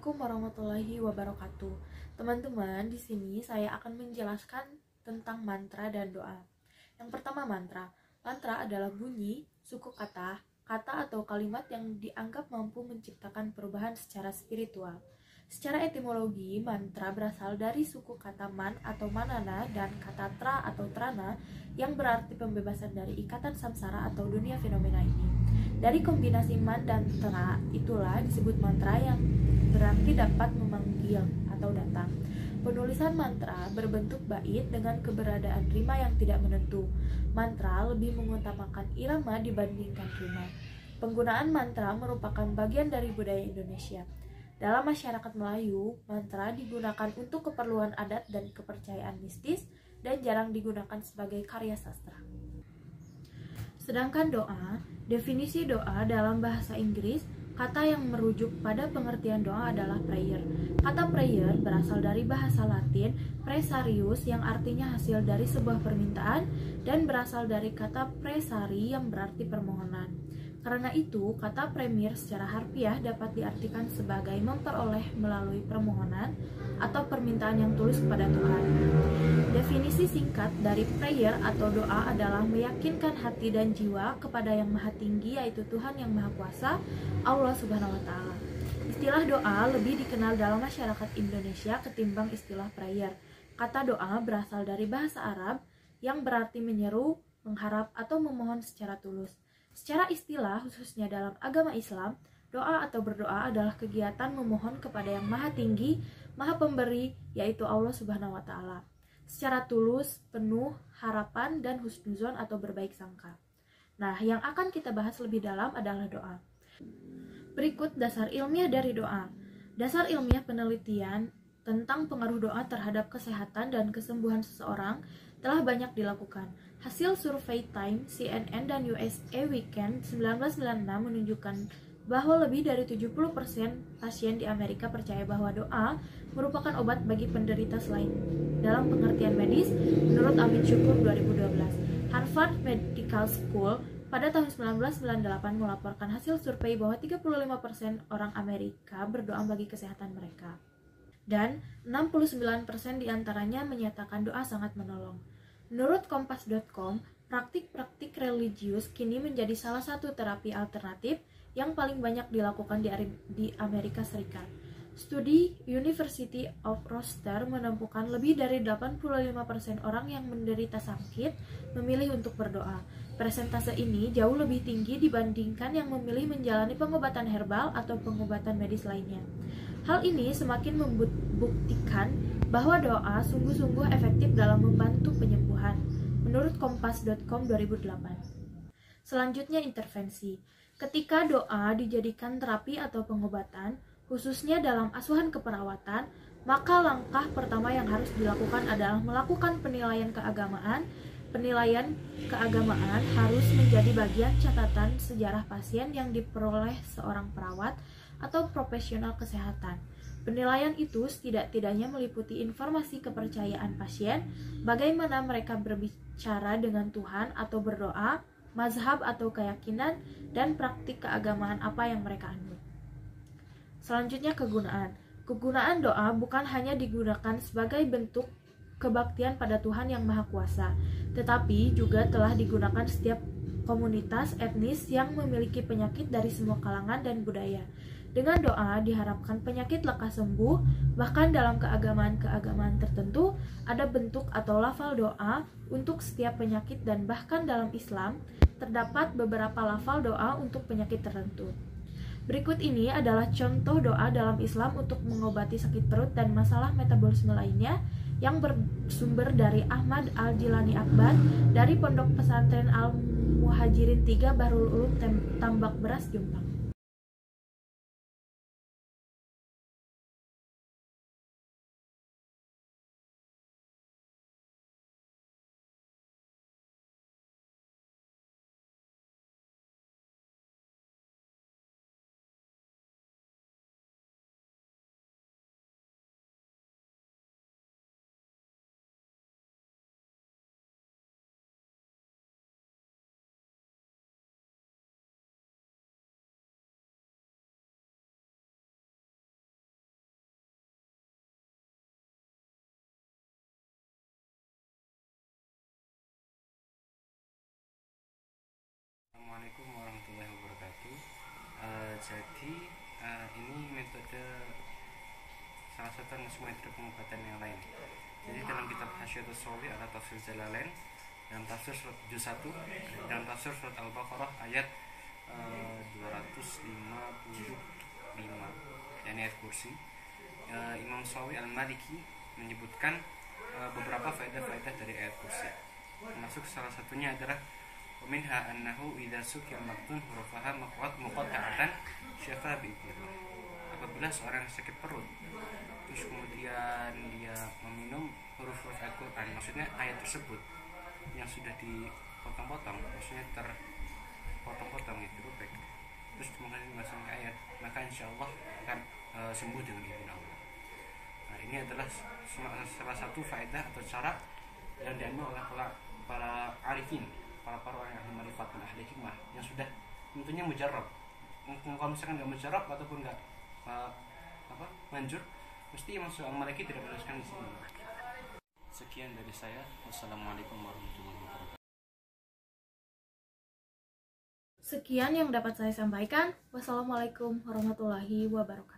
Assalamualaikum warahmatullahi wabarakatuh. Teman-teman, di sini saya akan menjelaskan tentang mantra dan doa. Yang pertama, mantra. Mantra adalah bunyi, suku kata, kata atau kalimat yang dianggap mampu menciptakan perubahan secara spiritual. Secara etimologi, mantra berasal dari suku kata man atau manana dan kata tra atau trana yang berarti pembebasan dari ikatan samsara atau dunia fenomena ini. Dari kombinasi man dan tra, itulah disebut mantra yang berarti dapat memanggil atau datang. Penulisan mantra berbentuk bait dengan keberadaan rima yang tidak menentu. Mantra lebih mengutamakan irama dibandingkan rima. Penggunaan mantra merupakan bagian dari budaya Indonesia. Dalam masyarakat Melayu, mantra digunakan untuk keperluan adat dan kepercayaan mistis dan jarang digunakan sebagai karya sastra. Sedangkan doa, definisi doa dalam bahasa Inggris, kata yang merujuk pada pengertian doa adalah prayer. Kata prayer berasal dari bahasa Latin praesarius yang artinya hasil dari sebuah permintaan dan berasal dari kata praesari yang berarti permohonan. Karena itu, kata premier secara harfiah dapat diartikan sebagai memperoleh melalui permohonan atau permintaan yang tulus kepada Tuhan. Definisi singkat dari prayer atau doa adalah meyakinkan hati dan jiwa kepada yang maha tinggi, yaitu Tuhan yang maha kuasa, Allah Subhanahu wa Ta'ala. Istilah doa lebih dikenal dalam masyarakat Indonesia ketimbang istilah prayer. Kata doa berasal dari bahasa Arab yang berarti menyeru, mengharap, atau memohon secara tulus. Secara istilah, khususnya dalam agama Islam, doa atau berdoa adalah kegiatan memohon kepada yang maha tinggi, maha pemberi, yaitu Allah Subhanahu wa Ta'ala, secara tulus, penuh harapan dan husnuzon atau berbaik sangka. Nah, yang akan kita bahas lebih dalam adalah doa. Berikut dasar ilmiah dari doa. Dasar ilmiah penelitian tentang pengaruh doa terhadap kesehatan dan kesembuhan seseorang telah banyak dilakukan. Hasil survei Time, CNN, dan USA Weekend 1996 menunjukkan bahwa lebih dari 70% pasien di Amerika percaya bahwa doa merupakan obat bagi penderita selain dalam pengertian medis, menurut Amin Syukur 2012. Harvard Medical School pada tahun 1998 melaporkan hasil survei bahwa 35% orang Amerika berdoa bagi kesehatan mereka. Dan 69% diantaranya menyatakan doa sangat menolong. Menurut Kompas.com, praktik-praktik religius kini menjadi salah satu terapi alternatif yang paling banyak dilakukan di Amerika Serikat. Studi University of Rochester menemukan lebih dari 85% orang yang menderita sakit memilih untuk berdoa. Persentase ini jauh lebih tinggi dibandingkan yang memilih menjalani pengobatan herbal atau pengobatan medis lainnya. Hal ini semakin membuktikan bahwa doa sungguh-sungguh efektif dalam membantu penyembuhan, menurut Kompas.com 2008. Selanjutnya, intervensi. Ketika doa dijadikan terapi atau pengobatan, khususnya dalam asuhan keperawatan, maka langkah pertama yang harus dilakukan adalah melakukan penilaian keagamaan. Penilaian keagamaan harus menjadi bagian catatan sejarah pasien yang diperoleh seorang perawat atau profesional kesehatan. Penilaian itu setidak-tidaknya meliputi informasi kepercayaan pasien, bagaimana mereka berbicara dengan Tuhan atau berdoa, mazhab atau keyakinan, dan praktik keagamaan apa yang mereka anut. Selanjutnya, kegunaan. Kegunaan doa bukan hanya digunakan sebagai bentuk kebaktian pada Tuhan yang Maha Kuasa, tetapi juga telah digunakan setiap komunitas etnis yang memiliki penyakit dari semua kalangan dan budaya. Dengan doa diharapkan penyakit lekas sembuh. Bahkan dalam keagamaan-keagamaan tertentu ada bentuk atau lafal doa untuk setiap penyakit, dan bahkan dalam Islam terdapat beberapa lafal doa untuk penyakit tertentu. Berikut ini adalah contoh doa dalam Islam untuk mengobati sakit perut dan masalah metabolisme lainnya yang bersumber dari Ahmad Al-Jilani Akbar dari Pondok Pesantren Al-Muhajirin 3 Bahrul Ulum Tambak Beras, Jombang. Assalamualaikum warahmatullahi wabarakatuh. Jadi ini metode salah satu metode pengobatan yang lain. Jadi dalam kitab Hasyiatus Shawi atau Tafsir Jalalain, dalam tafsir juz 1, dalam tafsir surat Al-Baqarah ayat 255, yakni ayat kursi, Imam Shawi Al-Maliki menyebutkan beberapa faedah-faedah dari ayat kursi. Termasuk salah satunya adalah minha annahu idza sukir maktun hurufaha muqatta'atan syafa bi'idznillah. Apabila seorang sakit perut terus kemudian dia meminum huruf-huruf Al-Quran, maksudnya ayat tersebut yang sudah dipotong-potong, maksudnya terpotong-potong itu robek, terus kemudian dimasukkan ke ayat, maka insya Allah akan sembuh dengan izin Allah. Nah, ini adalah salah satu faedah atau cara yang diambil oleh para arifin, para orang yang ahli marifat dan ahli hikmah yang sudah tentunya mujarab. Kalau misalkan nggak mujarab ataupun nggak manjur, mesti Imam Al-Maliki tidak menuliskan di sini. Sekian dari saya. Wassalamualaikum warahmatullahi wabarakatuh. Sekian yang dapat saya sampaikan. Wassalamualaikum warahmatullahi wabarakatuh.